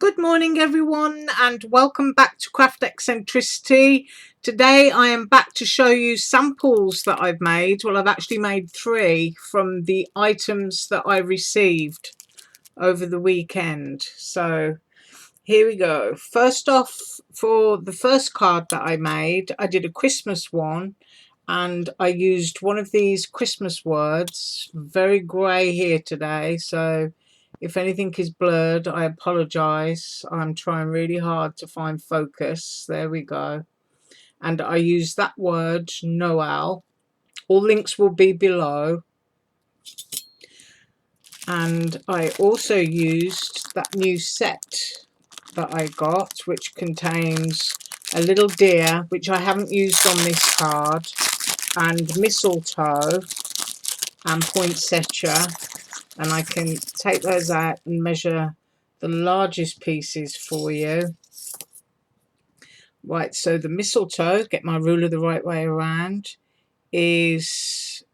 Good morning, everyone, and welcome back to Craft Eccentricity. Today, I am back to show you samples that I've made. Well, I've actually made 3 from the items that I received over the weekend. So, here we go. First off, for the first card that I made, I did a Christmas one, and I used one of these Christmas words. Very grey here today, so if anything is blurred, I apologise. I'm trying really hard to find focus. There we go. And I used that word, Noel. All links will be below. And I also used that new set that I got, which contains a little deer, which I haven't used on this card, and mistletoe and poinsettia, and I can take those out and measure the largest pieces for you. Right, so the mistletoe, get my ruler the right way around, is,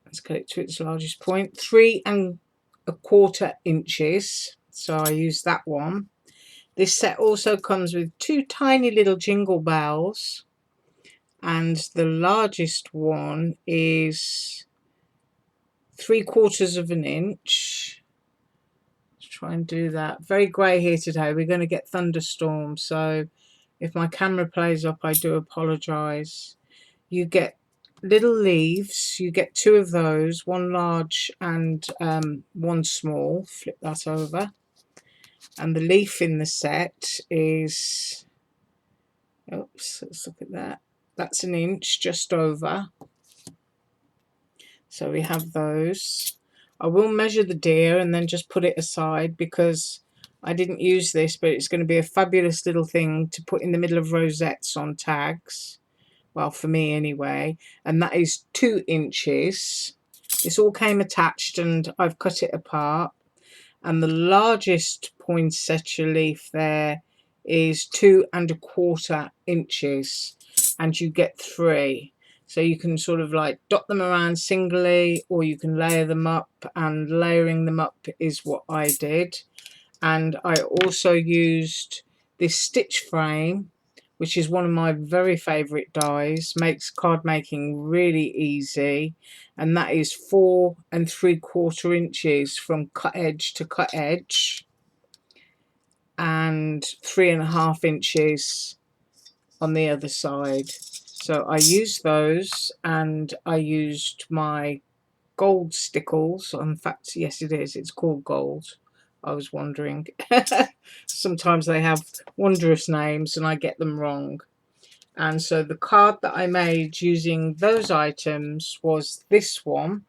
let's get it to its largest point, 3¼ inches. So I use that one. This set also comes with 2 tiny little jingle bells, and the largest one is 3/4 inch. Let's try and do that. Very grey here today. We're going to get thunderstorms, so if my camera plays up, I do apologise. You get little leaves. You get 2 of those, one large and one small. Flip that over. And the leaf in the set is, oops, let's look at that. That's 1 inch, just over. So we have those. I will measure the deer and then just put it aside because I didn't use this, but it's going to be a fabulous little thing to put in the middle of rosettes on tags. Well, for me anyway. And that is 2 inches. This all came attached and I've cut it apart. And the largest poinsettia leaf there is 2¼ inches, and you get 3. So you can sort of like dot them around singly, or you can layer them up, and layering them up is what I did. And I also used this stitch frame, which is one of my very favourite dies, makes card making really easy, and that is 4¾ inches from cut edge to cut edge, and 3½ inches on the other side. So I used those, and I used my gold stickles. In fact, yes, it is. It's called gold. I was wondering. Sometimes they have wondrous names and I get them wrong. And so the card that I made using those items was this one.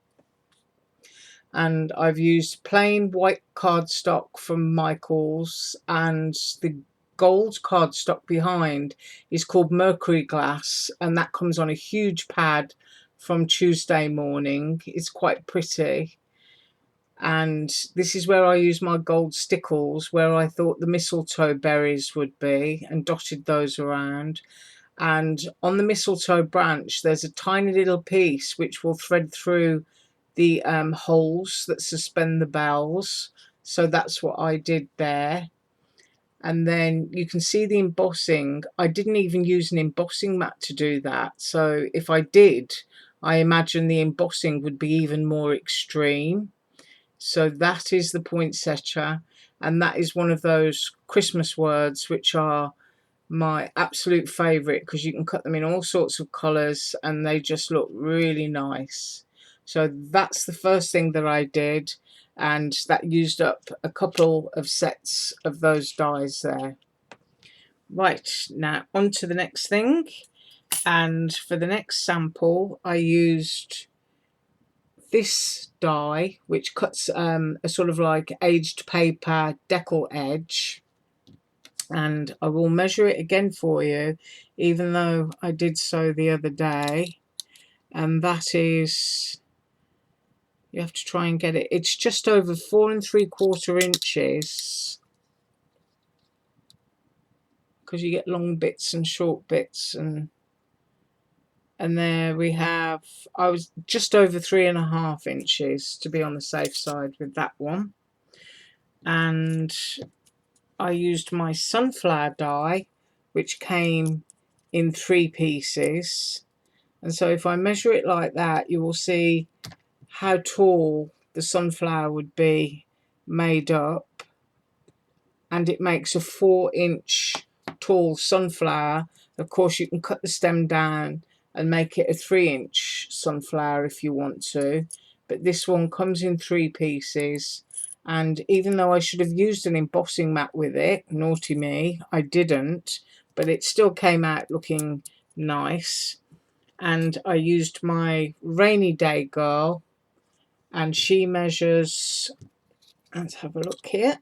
And I've used plain white cardstock from Michael's, and the gold cardstock behind is called Mercury Glass, and that comes on a huge pad from Tuesday Morning. It's quite pretty. And this is where I use my gold stickles, where I thought the mistletoe berries would be, and dotted those around. And on the mistletoe branch there's a tiny little piece which will thread through the holes that suspend the bells. So that's what I did there. And then you can see the embossing. I didn't even use an embossing mat to do that, so if I did, I imagine the embossing would be even more extreme. So that is the poinsettia, and that is one of those Christmas words which are my absolute favourite, because you can cut them in all sorts of colours and they just look really nice. So that's the first thing that I did, and that used up a couple of sets of those dies there. Right, now on to the next thing. And for the next sample I used this die, which cuts a sort of like aged paper decal edge, and I will measure it again for you, even though I did so the other day, and that is, you have to try and get it, it's just over 4¾ inches, because you get long bits and short bits, and there we have, I was just over 3½ inches to be on the safe side with that one. and I used my sunflower die, which came in 3 pieces. And so if I measure it like that, you will see how tall the sunflower would be made up. And it makes a 4-inch tall sunflower. Of course, you can cut the stem down and make it a 3-inch sunflower if you want to. But this one comes in 3 pieces. And even though I should have used an embossing mat with it, naughty me, I didn't. But it still came out looking nice. And I used my rainy day girl, and she measures, let's have a look here,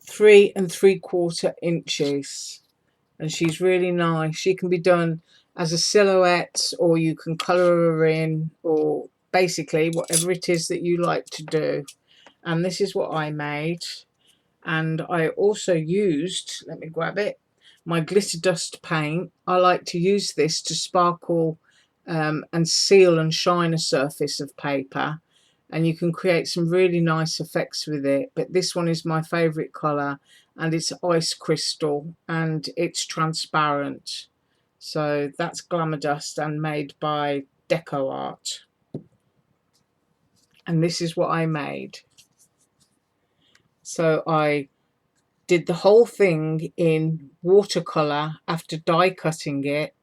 3 3/4 inches, and she's really nice. She can be done as a silhouette, or you can colour her in, or basically whatever it is that you like to do. And this is what I made. And I also used, let me grab it, my glitter dust paint. I like to use this to sparkle and seal and shine a surface of paper, and you can create some really nice effects with it. But this one is my favourite colour, and it's ice crystal and it's transparent. So that's Glamour Dust and made by Deco Art. And this is what I made. So I did the whole thing in watercolour after die cutting it,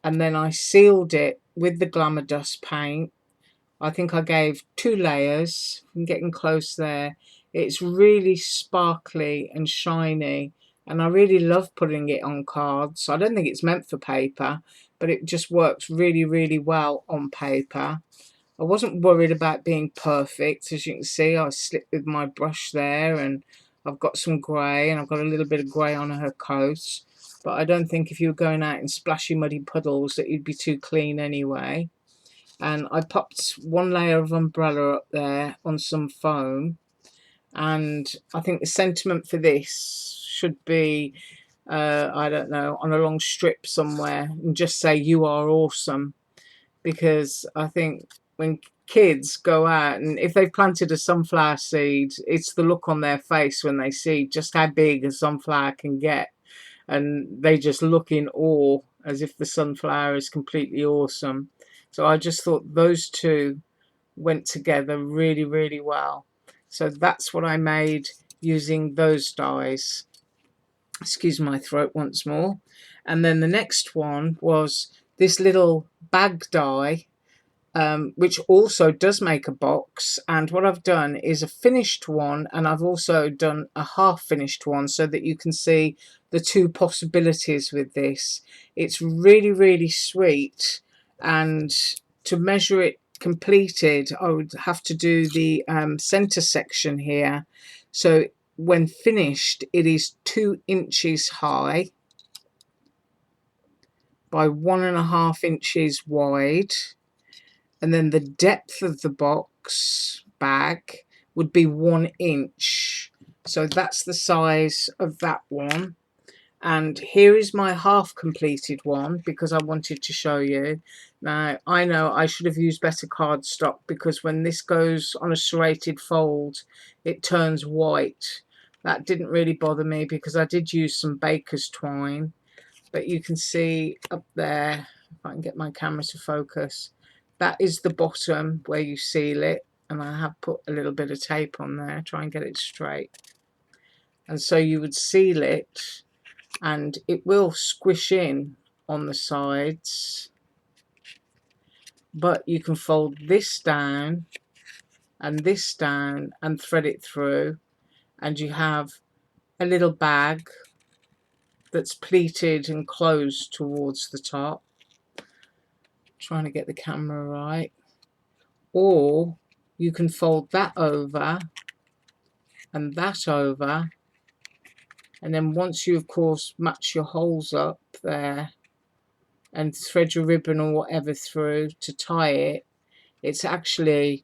and then I sealed it with the Glamour Dust paint. I think I gave 2 layers. I'm getting close there. It's really sparkly and shiny, and I really love putting it on cards. I don't think it's meant for paper, but it just works really, really well on paper. I wasn't worried about being perfect. As you can see, I slipped with my brush there, and I've got some grey, and I've got a little bit of grey on her coat. But I don't think if you were going out in splashy muddy puddles that you'd be too clean anyway. And I popped 1 layer of umbrella up there on some foam, and I think the sentiment for this should be, I don't know, on a long strip somewhere, and just say "you are awesome," because I think when kids go out, and if they've planted a sunflower seed, it's the look on their face when they see just how big a sunflower can get, and they just look in awe as if the sunflower is completely awesome. So I just thought those two went together really, really well. So that's what I made using those dies. Excuse my throat once more. And then the next one was this little bag die, which also does make a box. And what I've done is a finished one, and I've also done a half finished one so that you can see the 2 possibilities with this. It's really, really sweet, and to measure it completed, I would have to do the center section here. So when finished, it is 2 inches high by 1.5 inches wide. And then the depth of the box bag would be 1 inch. So that's the size of that one. And here is my half completed one, because I wanted to show you. Now, I know I should have used better cardstock, because when this goes on a serrated fold, it turns white. That didn't really bother me because I did use some baker's twine. But you can see up there, if I can get my camera to focus, that is the bottom where you seal it, and I have put a little bit of tape on there, try and get it straight. And so you would seal it, and it will squish in on the sides, but you can fold this down and this down and thread it through, and you have a little bag that's pleated and closed towards the top. Trying to get the camera right. Or you can fold that over and that over, and then once you of course match your holes up there and thread your ribbon or whatever through to tie it, it's actually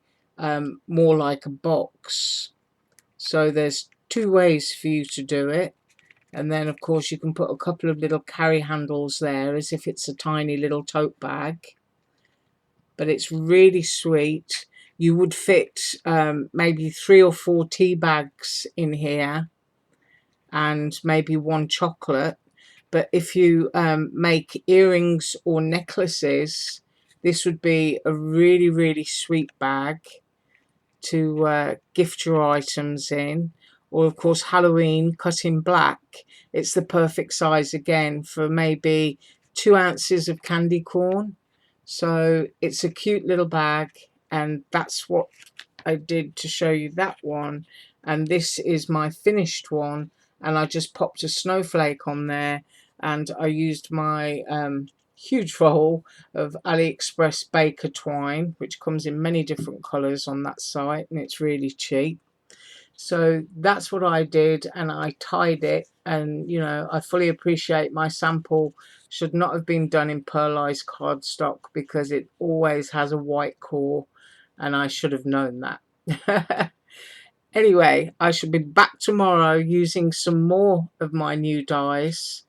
more like a box. So there's 2 ways for you to do it. And then of course you can put a couple of little carry handles there as if it's a tiny little tote bag. But it's really sweet. you would fit maybe 3 or 4 tea bags in here and maybe one chocolate. But if you make earrings or necklaces, this would be a really, really sweet bag to gift your items in. Or of course Halloween, cut in black. It's the perfect size again for maybe 2 ounces of candy corn. So it's a cute little bag, and that's what I did to show you that one. And this is my finished one, and I just popped a snowflake on there, and I used my huge roll of AliExpress baker twine, which comes in many different colours on that site, and it's really cheap. So that's what I did, and I tied it. And you know, I fully appreciate my sample should not have been done in pearlized cardstock because it always has a white core, and I should have known that. Anyway, I shall be back tomorrow using some more of my new dies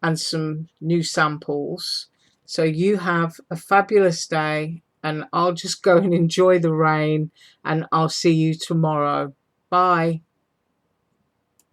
and some new samples. So you have a fabulous day, and I'll just go and enjoy the rain, and I'll see you tomorrow. Bye.